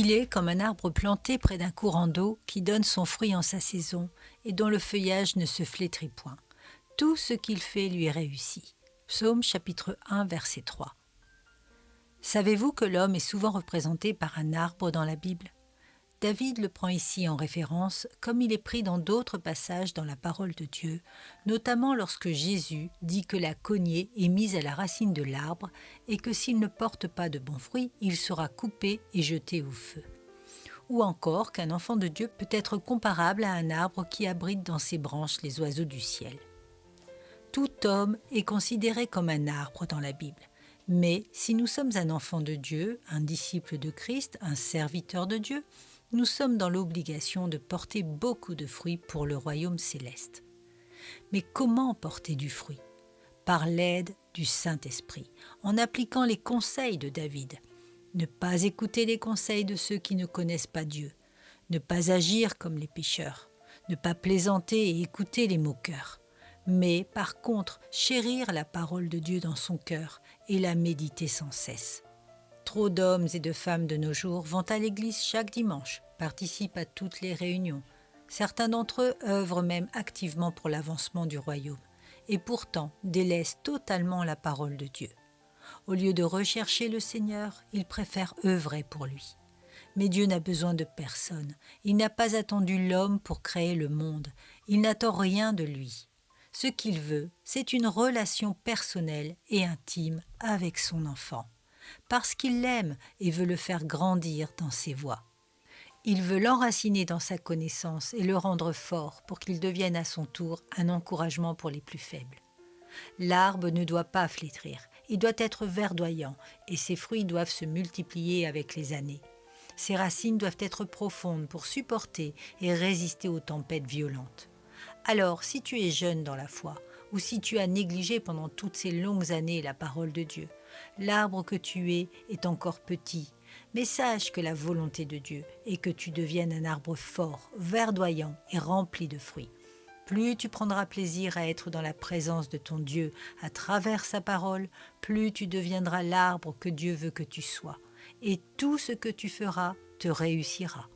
Il est comme un arbre planté près d'un courant d'eau qui donne son fruit en sa saison et dont le feuillage ne se flétrit point. Tout ce qu'il fait lui réussit. Psaume chapitre 1, verset 3. Savez-vous que l'homme est souvent représenté par un arbre dans la Bible ? David le prend ici en référence, comme il est pris dans d'autres passages dans la parole de Dieu, notamment lorsque Jésus dit que la cognée est mise à la racine de l'arbre et que s'il ne porte pas de bons fruits, il sera coupé et jeté au feu. Ou encore qu'un enfant de Dieu peut être comparable à un arbre qui abrite dans ses branches les oiseaux du ciel. Tout homme est considéré comme un arbre dans la Bible. Mais si nous sommes un enfant de Dieu, un disciple de Christ, un serviteur de Dieu, nous sommes dans l'obligation de porter beaucoup de fruits pour le royaume céleste. Mais comment porter du fruit ? Par l'aide du Saint-Esprit, en appliquant les conseils de David. Ne pas écouter les conseils de ceux qui ne connaissent pas Dieu. Ne pas agir comme les pécheurs. Ne pas plaisanter et écouter les moqueurs. Mais par contre, chérir la parole de Dieu dans son cœur et la méditer sans cesse. Trop d'hommes et de femmes de nos jours vont à l'église chaque dimanche, participent à toutes les réunions. Certains d'entre eux œuvrent même activement pour l'avancement du royaume et pourtant délaissent totalement la parole de Dieu. Au lieu de rechercher le Seigneur, ils préfèrent œuvrer pour lui. Mais Dieu n'a besoin de personne. Il n'a pas attendu l'homme pour créer le monde. Il n'attend rien de lui. Ce qu'il veut, c'est une relation personnelle et intime avec son enfant, parce qu'il l'aime et veut le faire grandir dans ses voies. Il veut l'enraciner dans sa connaissance et le rendre fort pour qu'il devienne à son tour un encouragement pour les plus faibles. L'arbre ne doit pas flétrir, il doit être verdoyant et ses fruits doivent se multiplier avec les années. Ses racines doivent être profondes pour supporter et résister aux tempêtes violentes. Alors, si tu es jeune dans la foi, ou si tu as négligé pendant toutes ces longues années la parole de Dieu, l'arbre que tu es est encore petit, mais sache que la volonté de Dieu est que tu deviennes un arbre fort, verdoyant et rempli de fruits. Plus tu prendras plaisir à être dans la présence de ton Dieu à travers sa parole, plus tu deviendras l'arbre que Dieu veut que tu sois, et tout ce que tu feras te réussira.